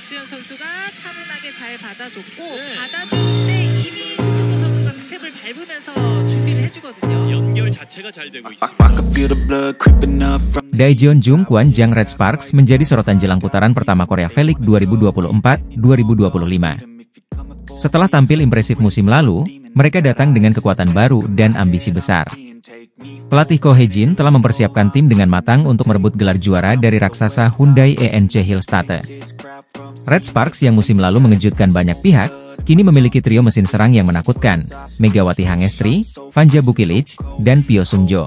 박수현 선수가 차분하게 잘 받아줬고 받아줄 때 이미 토토코 선수가 스텝을 밟으면서 준비를 해주거든요. 연결 자체가 잘 되고 있습니다. Daejeon Jung Kwon Jang Red Sparks menjadi sorotan jelang putaran pertama Korea V-League 2024-2025. Setelah tampil impresif musim lalu, mereka datang dengan kekuatan baru dan ambisi besar. Pelatih Ko Hae-jin telah mempersiapkan tim dengan matang untuk merebut gelar juara dari raksasa Hyundai ENC Hillstatte. Red Sparks yang musim lalu mengejutkan banyak pihak, kini memiliki trio mesin serang yang menakutkan, Megawati Hangestri, Vanja Bukilic, dan Pyo Sung-jo.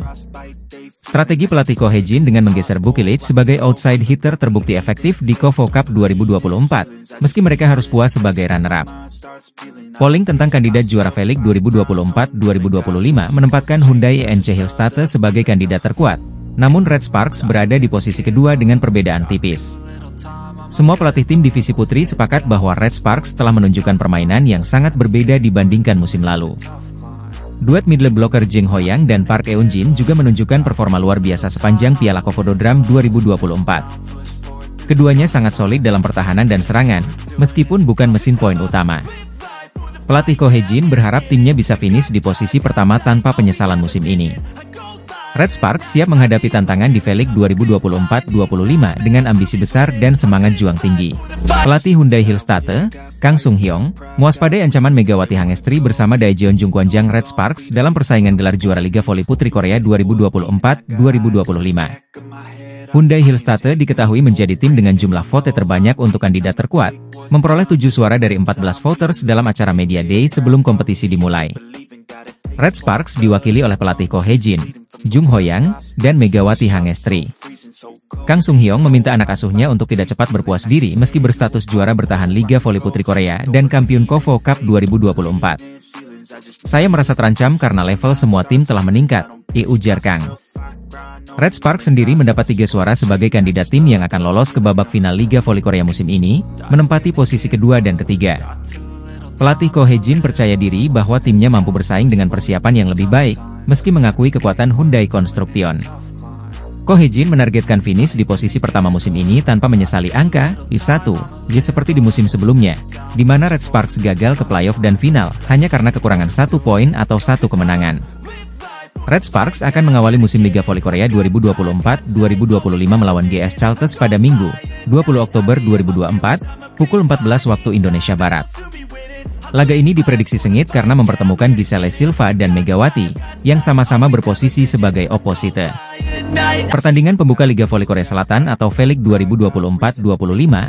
Strategi pelatih Ko Hae-jin dengan menggeser Bukilic sebagai outside hitter terbukti efektif di KOFO Cup 2024, meski mereka harus puas sebagai runner-up. Polling tentang kandidat juara V-League 2024-2025 menempatkan Hyundai ENC Hillstatte sebagai kandidat terkuat, namun Red Sparks berada di posisi kedua dengan perbedaan tipis. Semua pelatih tim divisi putri sepakat bahwa Red Sparks telah menunjukkan permainan yang sangat berbeda dibandingkan musim lalu. Duet middle blocker Jang Ho-yang dan Park Eun-jin juga menunjukkan performa luar biasa sepanjang Piala Kovododram 2024. Keduanya sangat solid dalam pertahanan dan serangan, meskipun bukan mesin poin utama. Pelatih Ko Hae-jin berharap timnya bisa finish di posisi pertama tanpa penyesalan musim ini. Red Sparks siap menghadapi tantangan di V-League 2024-25 dengan ambisi besar dan semangat juang tinggi. Pelatih Hyundai Hillstatte, Kang Sung-hyong, mewaspadai ancaman Megawati Hangestri bersama Daejeon Jung Kwon Jang Red Sparks dalam persaingan gelar juara Liga Voli Putri Korea 2024-2025. Hyundai Hillstatte diketahui menjadi tim dengan jumlah vote terbanyak untuk kandidat terkuat, memperoleh 7 suara dari 14 voters dalam acara Media Day sebelum kompetisi dimulai. Red Sparks diwakili oleh pelatih Ko Hae-jin, Jung Ho-yang, dan Megawati Hangestri. Kang Sung-hyong meminta anak asuhnya untuk tidak cepat berpuas diri meski berstatus juara bertahan Liga Voli Putri Korea dan kampiun KOFO Cup 2024. Saya merasa terancam karena level semua tim telah meningkat, ujar Kang. Red Sparks sendiri mendapat 3 suara sebagai kandidat tim yang akan lolos ke babak final Liga Voli Korea musim ini, menempati posisi kedua dan ketiga. Pelatih Ko Hae-jin percaya diri bahwa timnya mampu bersaing dengan persiapan yang lebih baik, meski mengakui kekuatan Hyundai Construction. Ko Hae-jin menargetkan finish di posisi pertama musim ini tanpa menyesali angka I1, seperti di musim sebelumnya, di mana Red Sparks gagal ke playoff dan final hanya karena kekurangan 1 poin atau 1 kemenangan. Red Sparks akan mengawali musim Liga Voli Korea 2024-2025 melawan GS Chalters pada Minggu, 20 Oktober 2024, pukul 14 waktu Indonesia Barat. Laga ini diprediksi sengit karena mempertemukan Giselle Silva dan Megawati, yang sama-sama berposisi sebagai opposite. Pertandingan pembuka Liga Voli Korea Selatan atau V-League 2024-25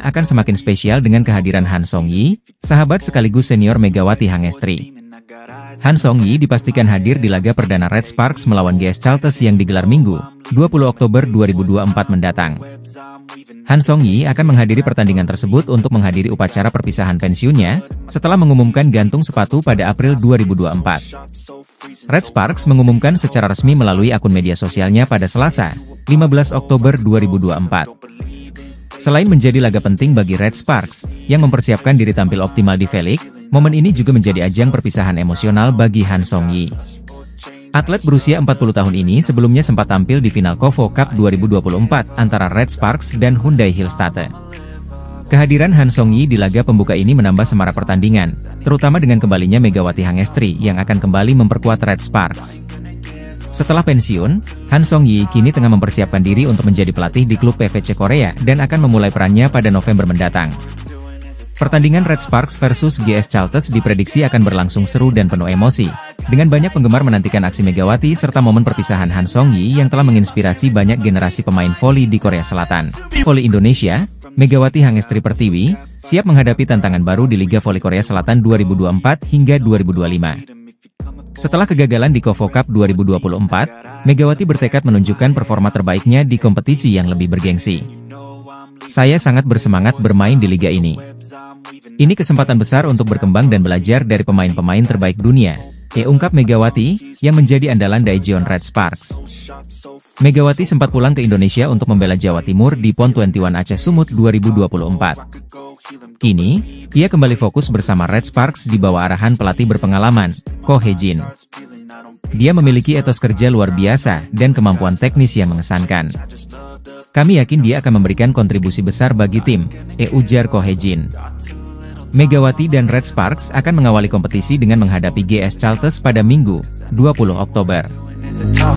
akan semakin spesial dengan kehadiran Han Song-yi, sahabat sekaligus senior Megawati Hangestri. Han Song-yi dipastikan hadir di laga perdana Red Sparks melawan GS Chalters yang digelar Minggu, 20 Oktober 2024 mendatang. Han Song-yi akan menghadiri pertandingan tersebut untuk menghadiri upacara perpisahan pensiunnya, setelah mengumumkan gantung sepatu pada April 2024. Red Sparks mengumumkan secara resmi melalui akun media sosialnya pada Selasa, 15 Oktober 2024. Selain menjadi laga penting bagi Red Sparks, yang mempersiapkan diri tampil optimal di V-League, momen ini juga menjadi ajang perpisahan emosional bagi Han Song-yi. Atlet berusia 40 tahun ini sebelumnya sempat tampil di final KOFO Cup 2024 antara Red Sparks dan Hyundai Hillstatte. Kehadiran Han Song-yi di laga pembuka ini menambah semarak pertandingan, terutama dengan kembalinya Megawati Hangestri yang akan kembali memperkuat Red Sparks. Setelah pensiun, Han Song-yi kini tengah mempersiapkan diri untuk menjadi pelatih di klub PVC Korea dan akan memulai perannya pada November mendatang. Pertandingan Red Sparks versus GS Chalters diprediksi akan berlangsung seru dan penuh emosi, dengan banyak penggemar menantikan aksi Megawati serta momen perpisahan Han Song-yi yang telah menginspirasi banyak generasi pemain voli di Korea Selatan. Voli Indonesia, Megawati Hangestri Pertiwi, siap menghadapi tantangan baru di Liga Voli Korea Selatan 2024 hingga 2025. Setelah kegagalan di KOFO Cup 2024, Megawati bertekad menunjukkan performa terbaiknya di kompetisi yang lebih bergengsi. Saya sangat bersemangat bermain di liga ini. Ini kesempatan besar untuk berkembang dan belajar dari pemain-pemain terbaik dunia, ungkap Megawati, yang menjadi andalan Daejeon Red Sparks. Megawati sempat pulang ke Indonesia untuk membela Jawa Timur di PON 21 Aceh Sumut 2024. Kini, ia kembali fokus bersama Red Sparks di bawah arahan pelatih berpengalaman, Ko Hae-jin. Dia memiliki etos kerja luar biasa dan kemampuan teknis yang mengesankan. Kami yakin dia akan memberikan kontribusi besar bagi tim, ujar Ko Hye-jin. Megawati dan Red Sparks akan mengawali kompetisi dengan menghadapi GS Chalters pada Minggu, 20 Oktober.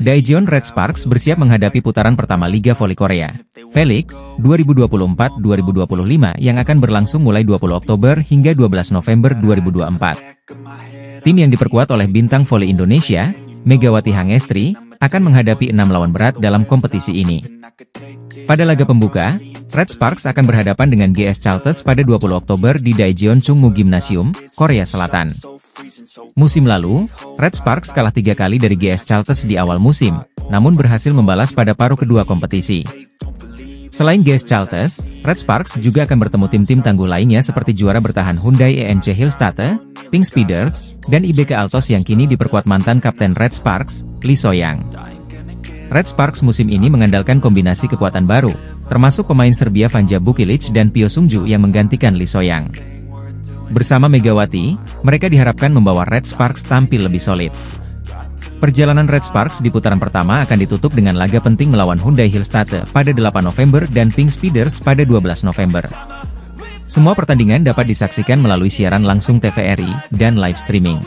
Daejeon Red Sparks bersiap menghadapi putaran pertama Liga Voli Korea, V-League 2024-2025 yang akan berlangsung mulai 20 Oktober hingga 12 November 2024. Tim yang diperkuat oleh bintang voli Indonesia, Megawati Hangestri, akan menghadapi 6 lawan berat dalam kompetisi ini. Pada laga pembuka, Red Sparks akan berhadapan dengan GS Chalters pada 20 Oktober di Daejeon Chungmu Gymnasium, Korea Selatan. Musim lalu, Red Sparks kalah 3 kali dari GS Chalters di awal musim, namun berhasil membalas pada paruh kedua kompetisi. Selain GS Chalters, Red Sparks juga akan bertemu tim-tim tangguh lainnya seperti juara bertahan Hyundai ENC Hillstatte, Pink Speeders, dan IBK Altos yang kini diperkuat mantan kapten Red Sparks, Lee So-young. Red Sparks musim ini mengandalkan kombinasi kekuatan baru, termasuk pemain Serbia Vanja Bukilic dan Pio Sungju yang menggantikan Lee So-young. Bersama Megawati, mereka diharapkan membawa Red Sparks tampil lebih solid. Perjalanan Red Sparks di putaran pertama akan ditutup dengan laga penting melawan Hyundai Hillstatte pada 8 November dan Pink Speeders pada 12 November. Semua pertandingan dapat disaksikan melalui siaran langsung TVRI dan live streaming.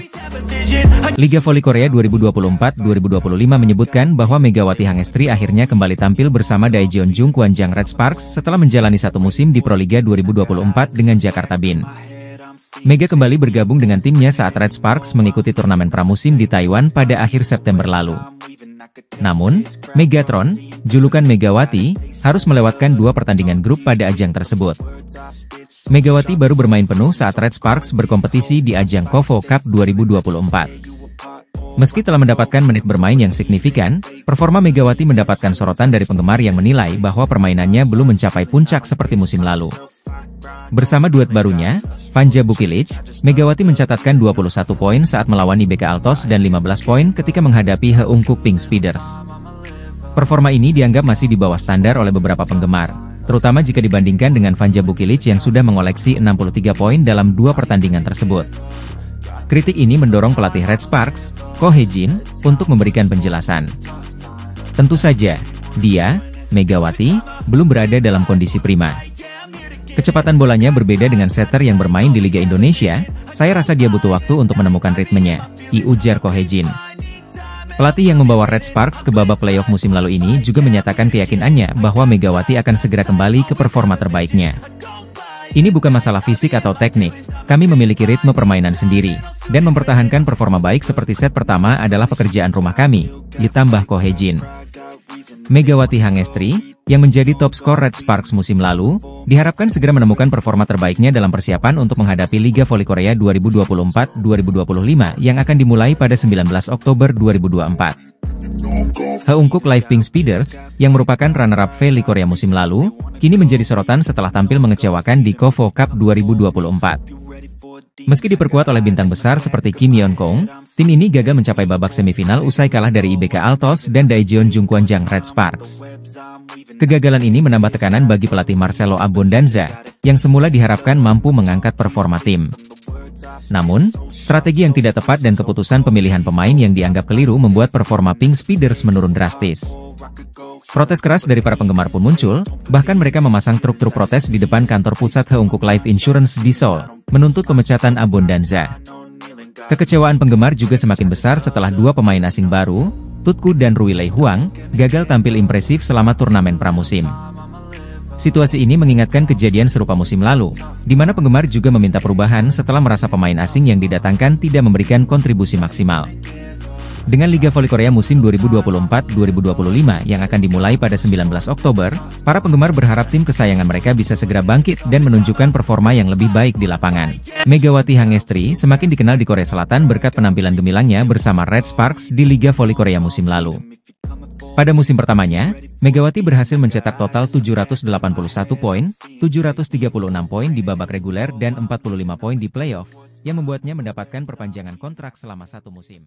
Liga Voli Korea 2024-2025 menyebutkan bahwa Megawati Hangestri akhirnya kembali tampil bersama Daejeon Jungkwanjang Red Sparks setelah menjalani satu musim di Proliga 2024 dengan Jakarta Bin. Mega kembali bergabung dengan timnya saat Red Sparks mengikuti turnamen pramusim di Taiwan pada akhir September lalu. Namun, Megatron, julukan Megawati, harus melewatkan 2 pertandingan grup pada ajang tersebut. Megawati baru bermain penuh saat Red Sparks berkompetisi di ajang KOFO Cup 2024. Meski telah mendapatkan menit bermain yang signifikan, performa Megawati mendapatkan sorotan dari penggemar yang menilai bahwa permainannya belum mencapai puncak seperti musim lalu. Bersama duet barunya, Vanja Bukilic, Megawati mencatatkan 21 poin saat melawan IBK Altos dan 15 poin ketika menghadapi Heungkuk Pink Speeders. Performa ini dianggap masih di bawah standar oleh beberapa penggemar, terutama jika dibandingkan dengan Vanja Bukilic yang sudah mengoleksi 63 poin dalam 2 pertandingan tersebut. Kritik ini mendorong pelatih Red Sparks, Ko Hye-jin, untuk memberikan penjelasan. Tentu saja, dia, Megawati, belum berada dalam kondisi prima. Kecepatan bolanya berbeda dengan setter yang bermain di Liga Indonesia, saya rasa dia butuh waktu untuk menemukan ritmenya, ujar Ko Hye-jin. Pelatih yang membawa Red Sparks ke babak playoff musim lalu ini juga menyatakan keyakinannya bahwa Megawati akan segera kembali ke performa terbaiknya. Ini bukan masalah fisik atau teknik, kami memiliki ritme permainan sendiri, dan mempertahankan performa baik seperti set pertama adalah pekerjaan rumah kami, ditambah Ko Hye-jin. Megawati Hangestri, yang menjadi top skor Red Sparks musim lalu, diharapkan segera menemukan performa terbaiknya dalam persiapan untuk menghadapi Liga Voli Korea 2024-2025 yang akan dimulai pada 19 Oktober 2024. Heungkuk Live Pink Speeders, yang merupakan runner-up V-League Korea musim lalu, kini menjadi sorotan setelah tampil mengecewakan di KOFO Cup 2024. Meski diperkuat oleh bintang besar seperti Kim Yeon-kong, tim ini gagal mencapai babak semifinal usai kalah dari IBK Altos dan Daejeon Jungkwanjang Red Sparks. Kegagalan ini menambah tekanan bagi pelatih Marcelo Abondanza, yang semula diharapkan mampu mengangkat performa tim. Namun, strategi yang tidak tepat dan keputusan pemilihan pemain yang dianggap keliru membuat performa Pink Speeders menurun drastis. Protes keras dari para penggemar pun muncul, bahkan mereka memasang truk-truk protes di depan kantor pusat Heungkuk Life Insurance di Seoul, menuntut pemecatan Abondanza. Kekecewaan penggemar juga semakin besar setelah 2 pemain asing baru, Tutku dan Rui Lei Huang, gagal tampil impresif selama turnamen pramusim. Situasi ini mengingatkan kejadian serupa musim lalu, di mana penggemar juga meminta perubahan setelah merasa pemain asing yang didatangkan tidak memberikan kontribusi maksimal. Dengan Liga Voli Korea musim 2024-2025 yang akan dimulai pada 19 Oktober, para penggemar berharap tim kesayangan mereka bisa segera bangkit dan menunjukkan performa yang lebih baik di lapangan. Megawati Hangestri semakin dikenal di Korea Selatan berkat penampilan gemilangnya bersama Red Sparks di Liga Voli Korea musim lalu. Pada musim pertamanya, Megawati berhasil mencetak total 781 poin, 736 poin di babak reguler dan 45 poin di playoff, yang membuatnya mendapatkan perpanjangan kontrak selama 1 musim.